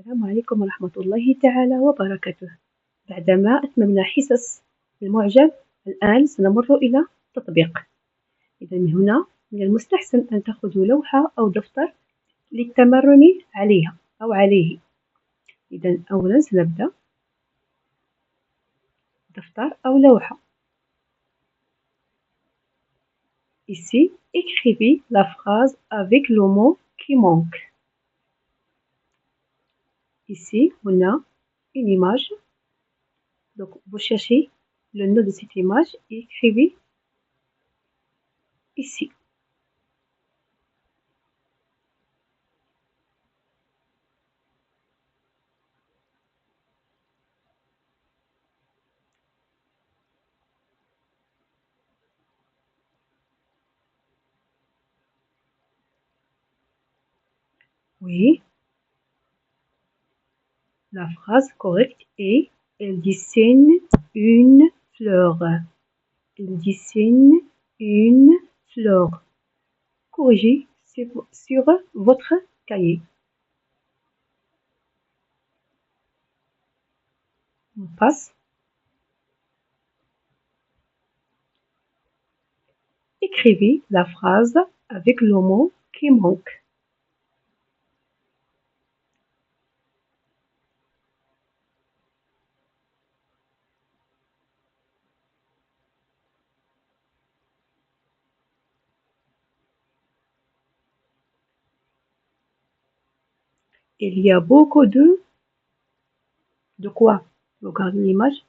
السلام عليكم ورحمة الله تعالى وبركاته. بعدما أتممنا حصص المعجم، الآن سنمر إلى التطبيق. إذا من هنا من المستحسن أن تأخذوا لوحة أو دفتر للتمرن عليها أو عليه. إذا أولا سنبدأ دفتر أو لوحة. Ici, écrivez la phrase avec le mot qui manque. Ici, on a une image. Donc, vous cherchez le nom de cette image et écrivez ici. Oui, la phrase correcte est elle dessine une fleur. Elle dessine une fleur. Corrigez sur votre cahier. On passe. Écrivez la phrase avec le mot qui manque. Il y a beaucoup de quoi? Regardez l'image.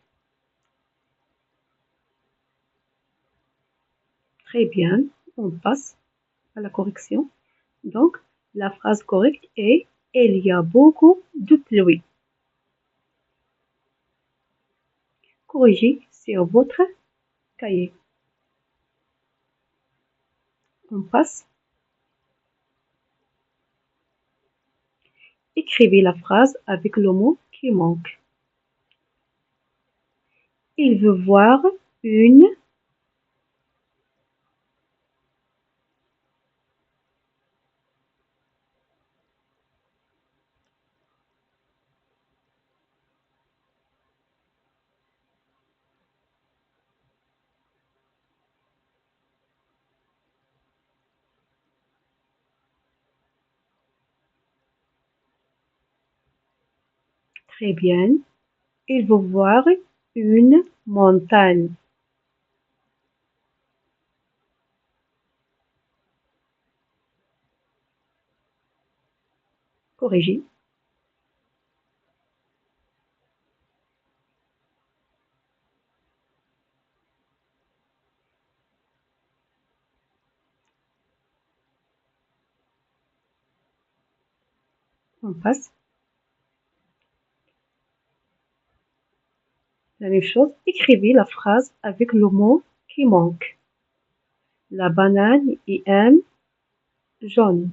Très bien. On passe à la correction. Donc, la phrase correcte est il y a beaucoup de pluie. Corrigez sur votre cahier. On passe. Écrivez la phrase avec le mot qui manque. Il veut voir une très bien. Il veut voir une montagne. Corrigez. On passe. La même chose, écrivez la phrase avec le mot qui manque. La banane est un jaune.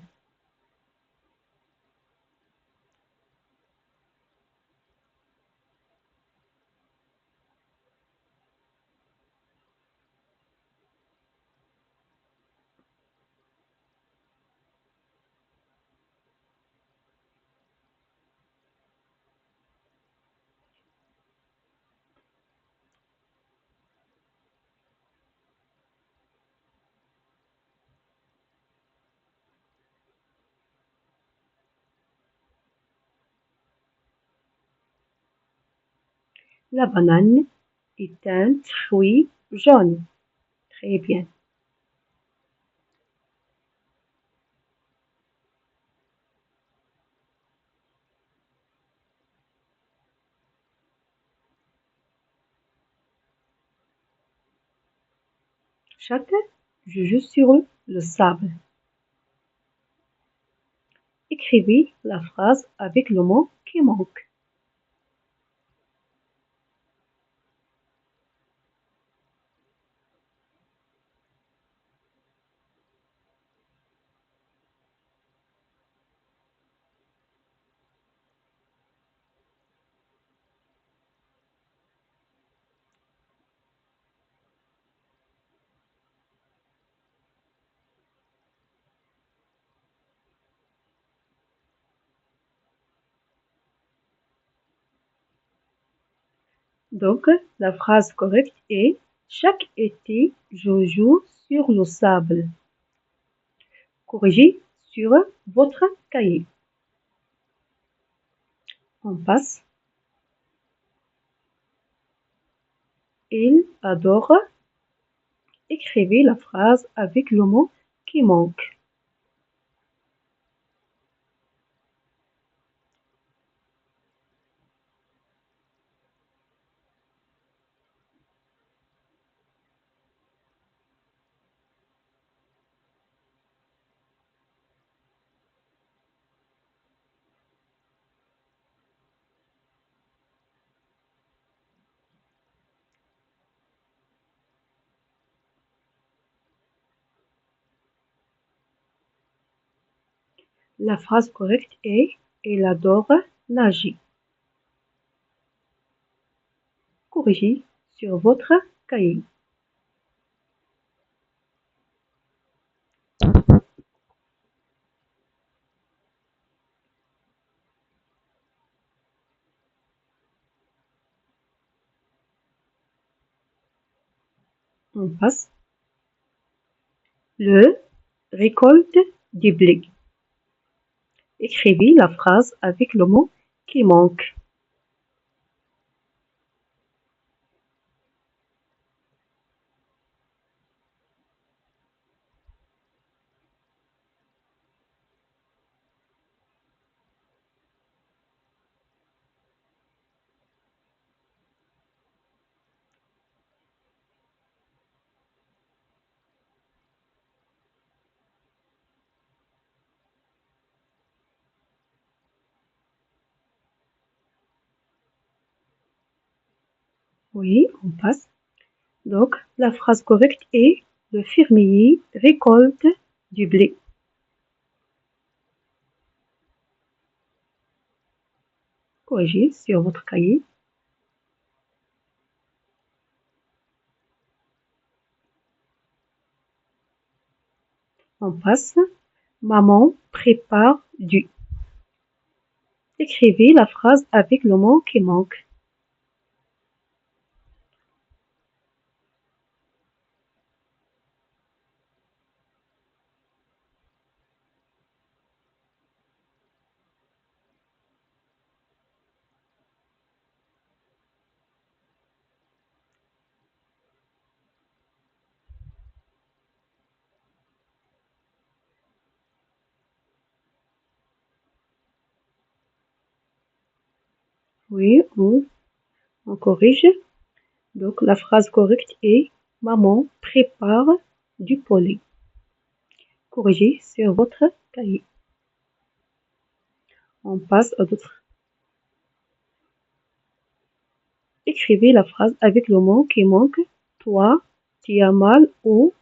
La banane est un fruit jaune. Très bien. Chaque je joue sur le sable. Écrivez la phrase avec le mot qui manque. Donc, la phrase correcte est chaque été, je joue sur le sable. Corrigez sur votre cahier. On passe. Il adore. Écrivez la phrase avec le mot qui manque. La phrase correcte est il adore nager. Corrigez sur votre cahier. On passe. Le récolte du blé. Écrivez la phrase avec le mot qui manque. Oui, on passe. Donc, la phrase correcte est le fermier récolte du blé. Corrigez sur votre cahier. On passe. Maman prépare du. Écrivez la phrase avec le mot qui manque. Oui, on corrige. Donc, la phrase correcte est maman prépare du poulet. Corrigez sur votre cahier. On passe à d'autres. Écrivez la phrase avec le mot qui manque. Toi, tu as mal ou.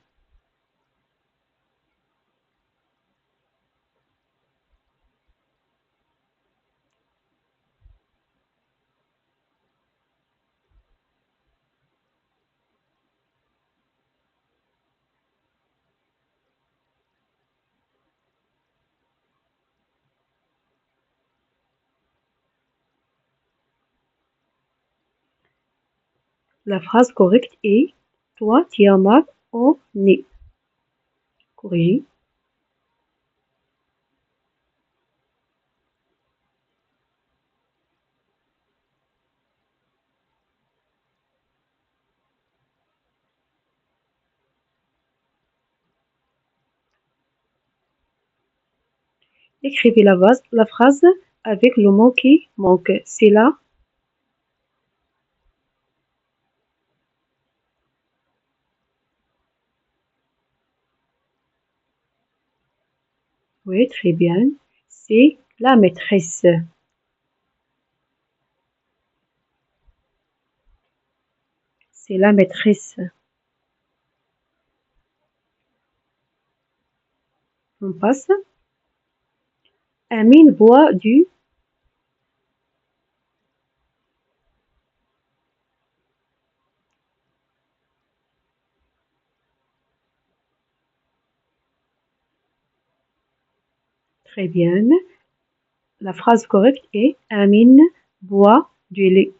La phrase correcte est toi, tu as mal au nez. Corrigez. Écrivez la phrase avec le mot qui manque. C'est là. Oui, très bien. C'est la maîtresse. C'est la maîtresse. On passe. Amine boit du. Très bien. La phrase correcte est Amine boit du lait.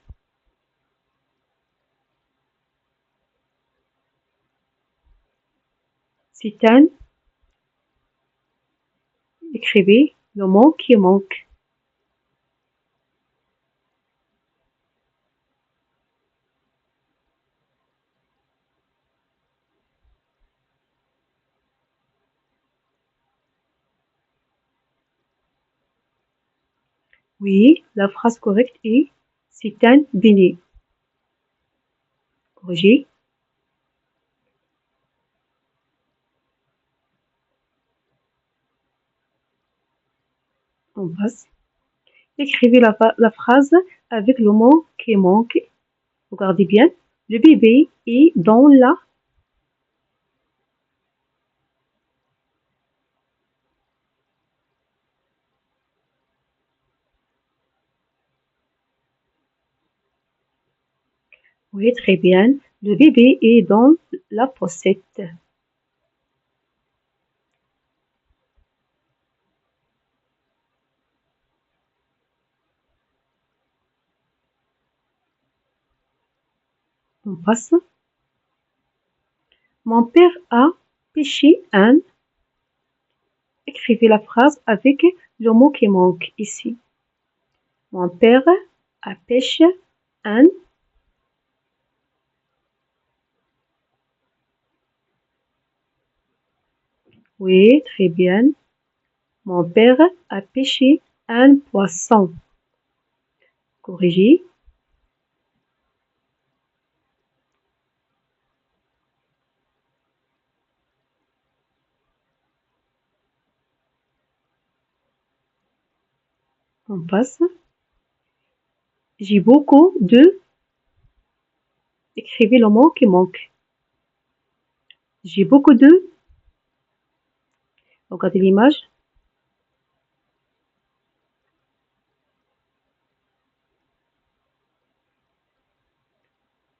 Citane, écrivez le mot qui manque. Oui, la phrase correcte est Citane béni. Corrigez. On passe. Écrivez la phrase avec le mot qui manque. Regardez bien. Le bébé est dans la. Oui, très bien. Le bébé est dans la poussette. On passe. Mon père a pêché un. Écrivez la phrase avec le mot qui manque ici. Mon père a pêché un. Oui, très bien. Mon père a pêché un poisson. Corrigez. On passe. J'ai beaucoup de. Écrivez le mot qui manque. J'ai beaucoup de. Regardez l'image.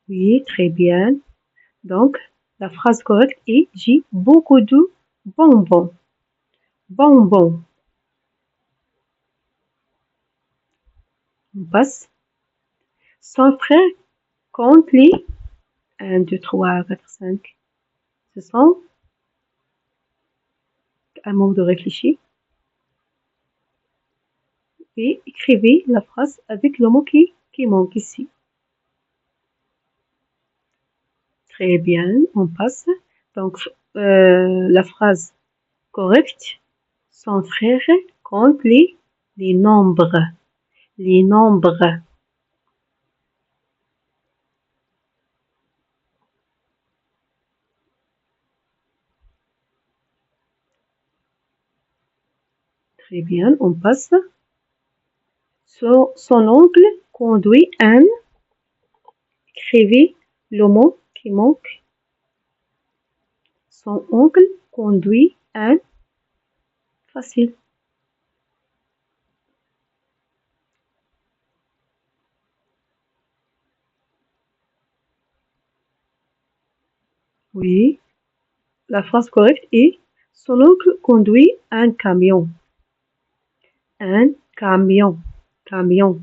Oui, très bien. Donc, la phrase correcte est j'ai beaucoup de bonbons. Bonbons. On passe. Son frère compte les 1, 2, 3, 4, 5. Ce sont un mot de réfléchir. Et écrivez la phrase avec le mot qui manque ici. Très bien, on passe. Donc, la phrase correcte, son frère compte les nombres. Les nombres. Très bien, on passe. Son oncle conduit un. Écrivez le mot qui manque. Son oncle conduit un. Facile. Oui, la phrase correcte est son oncle conduit un camion. Un camion. Camion.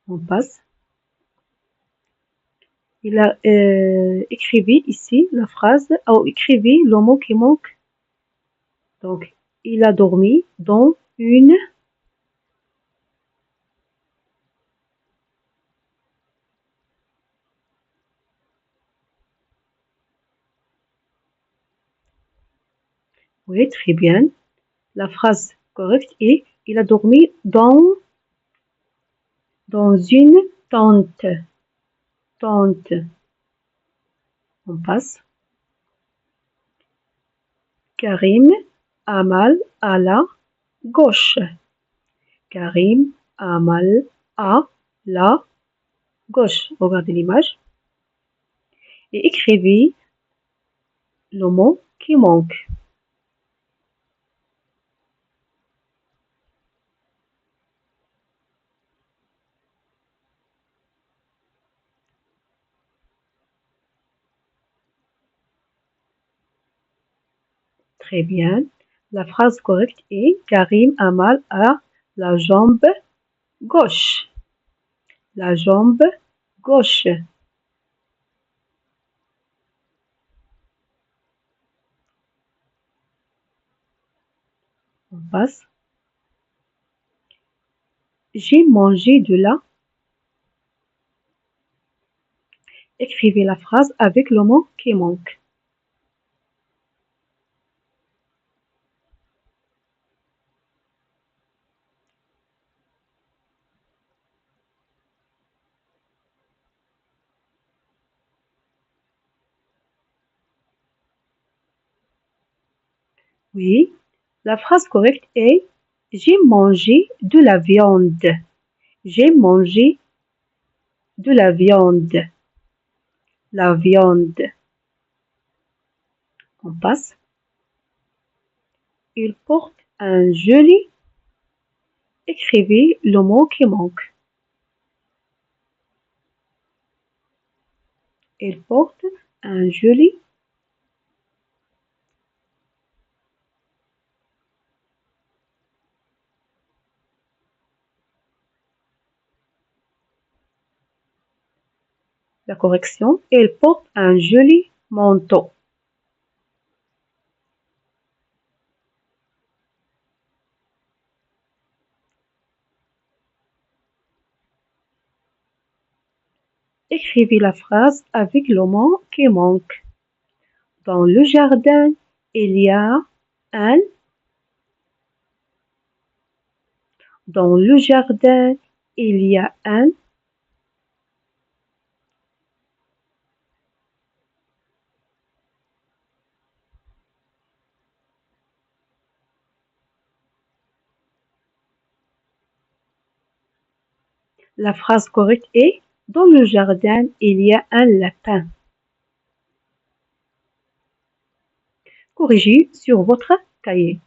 On passe. Il a écrivé ici la phrase, ou écrivez le mot qui manque. Donc, il a dormi dans une. Oui, très bien. La phrase correcte est il a dormi dans une tente. Tente. On passe. Karim a mal à la gauche. Karim a mal à la gauche. Regardez l'image. Et écrivez le mot qui manque. Très bien. La phrase correcte est Karim a mal à la jambe gauche. La jambe gauche. On passe. J'ai mangé de la. Écrivez la phrase avec le mot qui manque. Oui, la phrase correcte est j'ai mangé de la viande. J'ai mangé de la viande. La viande. On passe. Il porte un joli. Écrivez le mot qui manque. Il porte un joli. La correction, il porte un joli manteau. Écrivez la phrase avec le mot qui manque. Dans le jardin, il y a un. Dans le jardin, il y a un. La phrase correcte est dans le jardin, il y a un lapin. Corrigez sur votre cahier.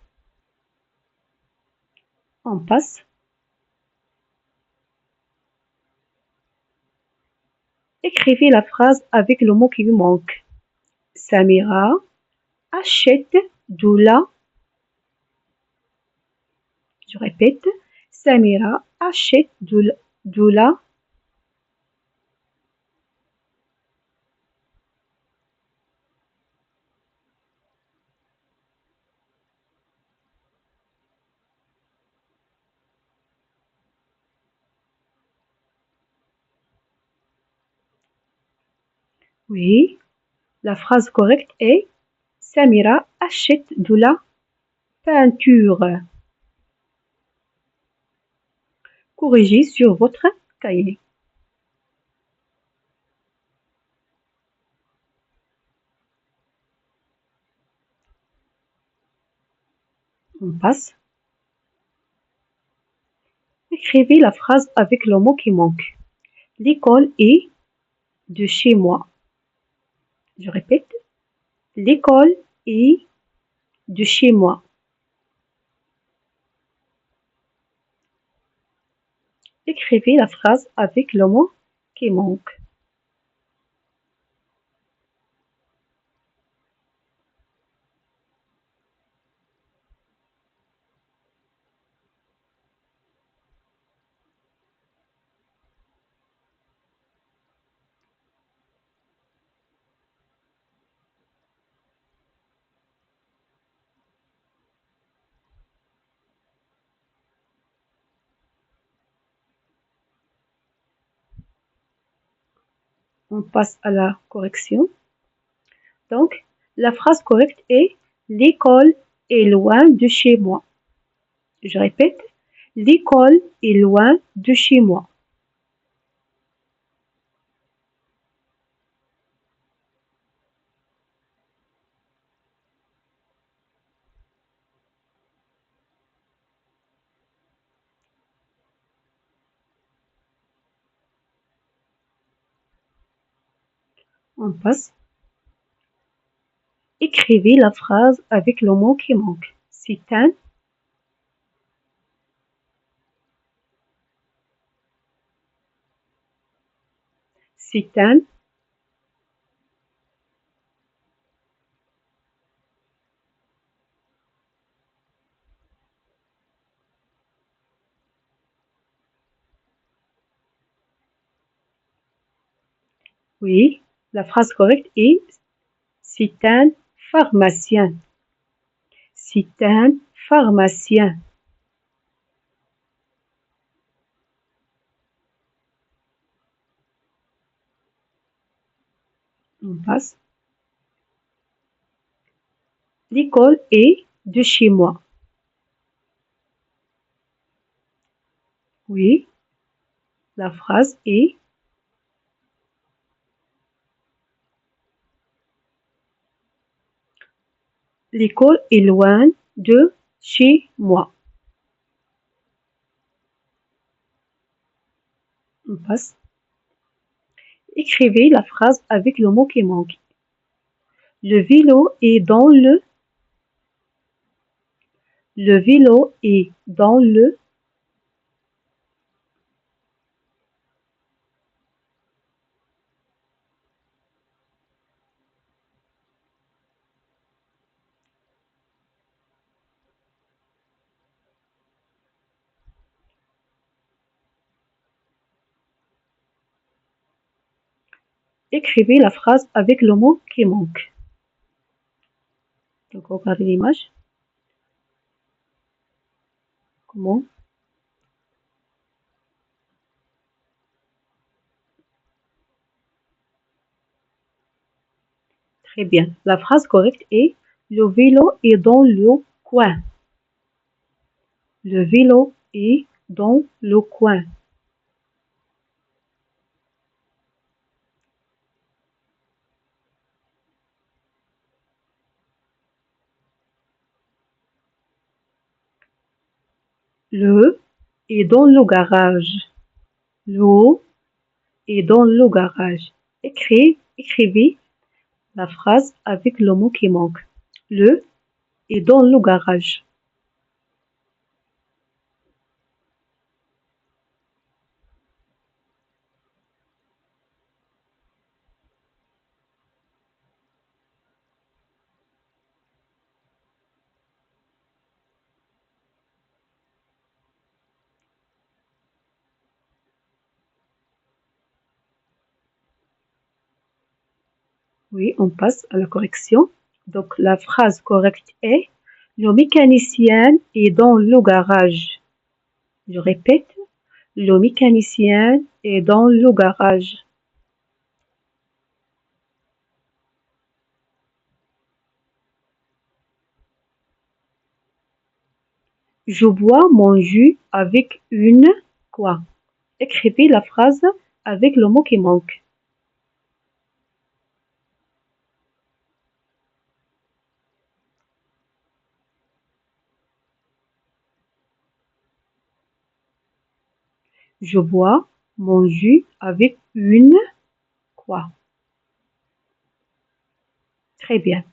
On passe. Écrivez la phrase avec le mot qui lui manque. Samira achète de la. Je répète. Samira achète de la. Oui, la phrase correcte est Samira achète de la peinture. Corrigez sur votre cahier. On passe. Écrivez la phrase avec le mot qui manque. L'école est de chez moi. Je répète. L'école est de chez moi. Écrivez la phrase avec le mot qui manque. On passe à la correction. Donc, la phrase correcte est l'école est loin de chez moi. Je répète, l'école est loin de chez moi. On passe. Écrivez la phrase avec le mot qui manque. C'est un. C'est un. Oui, la phrase correcte est c'est un pharmacien. C'est un pharmacien. On passe. L'école est de chez moi. Oui, la phrase est l'école est loin de chez moi. On passe. Écrivez la phrase avec le mot qui manque. Le vélo est dans le. Le vélo est dans le. Écrivez la phrase avec le mot qui manque. Donc, regardez l'image. Comment? Très bien. La phrase correcte est le vélo est dans le coin. Le vélo est dans le coin. Le est dans le garage. Le est dans le garage. Écrivez la phrase avec le mot qui manque. Le est dans le garage. Oui, on passe à la correction. Donc, la phrase correcte est le mécanicien est dans le garage. Je répète, le mécanicien est dans le garage. Je bois mon jus avec une quoi? Écrivez la phrase avec le mot qui manque. Je bois mon jus avec une quoi? Très bien.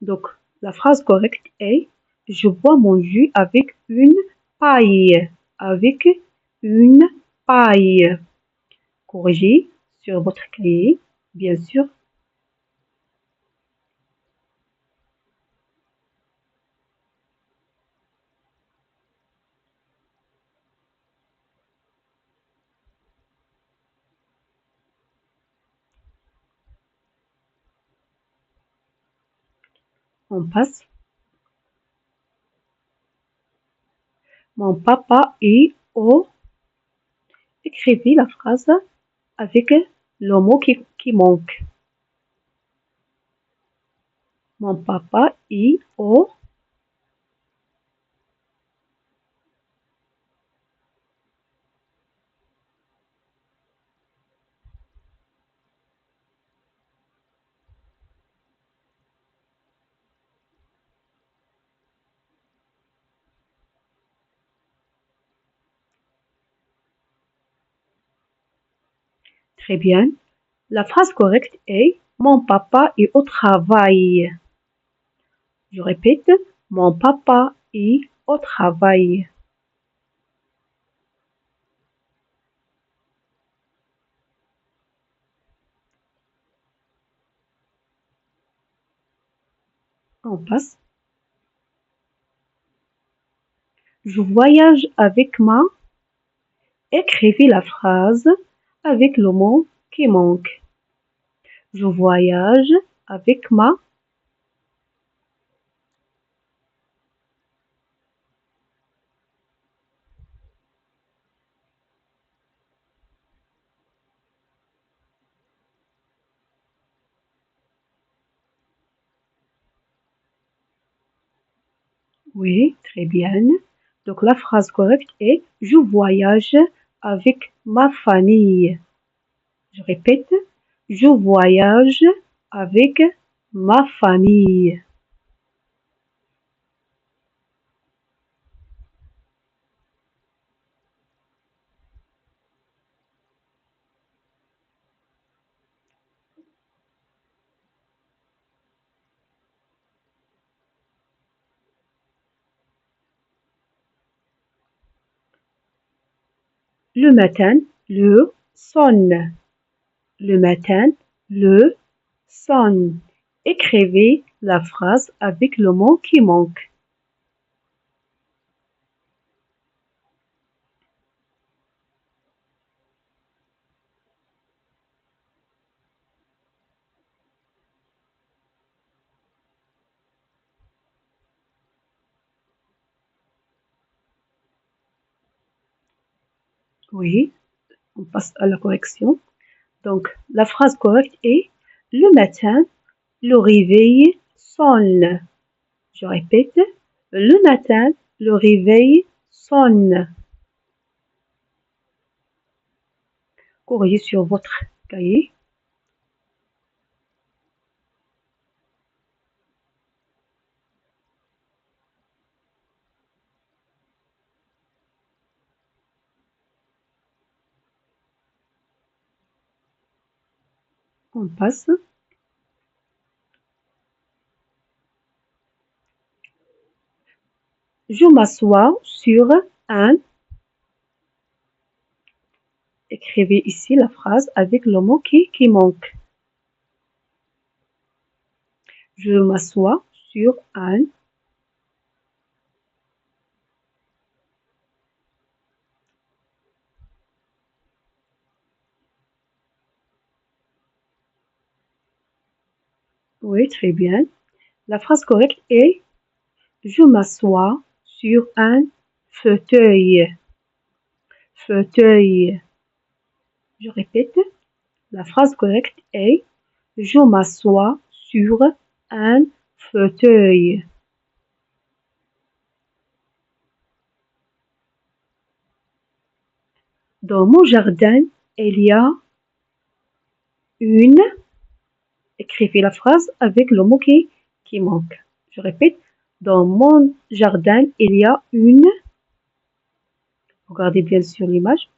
Donc, la phrase correcte est je bois mon jus avec une paille. Avec une paille. Corrigez sur votre cahier, bien sûr. On passe. Mon papa est au. Écrivez la phrase avec le mot qui manque. Mon papa est au. Très bien. La phrase correcte est mon papa est au travail. Je répète, mon papa est au travail. On passe. Je voyage avec ma. Écrivez la phrase avec le mot qui manque. Je voyage avec ma. Oui, très bien. Donc la phrase correcte est je voyage avec ma famille. Je répète, je voyage avec ma famille. Le matin, le sonne. Le matin, le sonne. Écrivez la phrase avec le mot qui manque. Oui, on passe à la correction. Donc, la phrase correcte est le matin, le réveil sonne. Je répète, le matin, le réveil sonne. Corrigez sur votre cahier. On passe. Je m'assois sur un. Écrivez ici la phrase avec le mot qui manque. Je m'assois sur un. Oui, très bien. La phrase correcte est je m'assois sur un fauteuil. Fauteuil. Je répète, la phrase correcte est je m'assois sur un fauteuil. Dans mon jardin, il y a une. Écrivez la phrase avec le mot qui manque. Je répète, dans mon jardin, il y a une. Regardez bien sur l'image.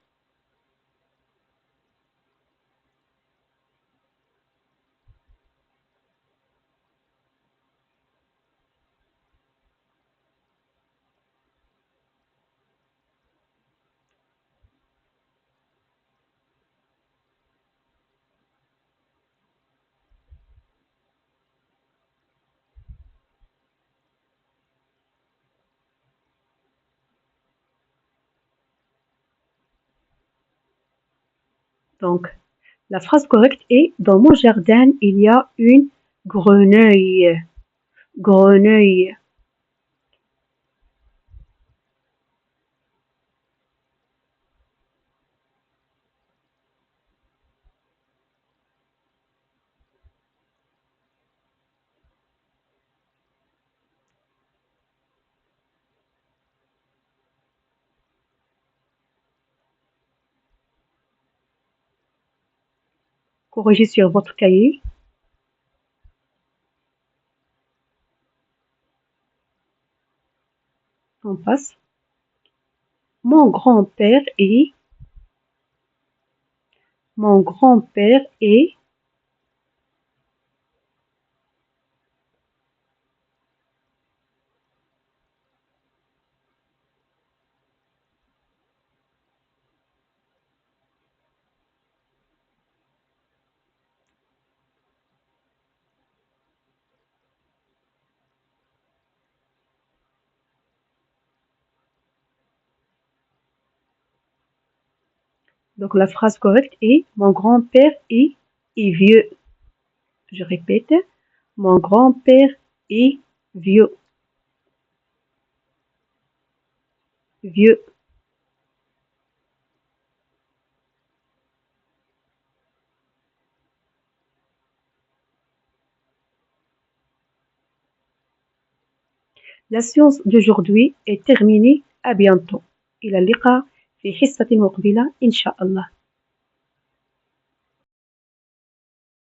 Donc, la phrase correcte est dans mon jardin, il y a une grenouille. Grenouille. Corrigez sur votre cahier. On passe. Mon grand-père est. Mon grand-père est. Donc la phrase correcte est mon grand-père est vieux. Je répète, mon grand-père est vieux. Vieux. La science d'aujourd'hui est terminée. À bientôt. إلى اللقاء في حصة مقبلة إن شاء الله.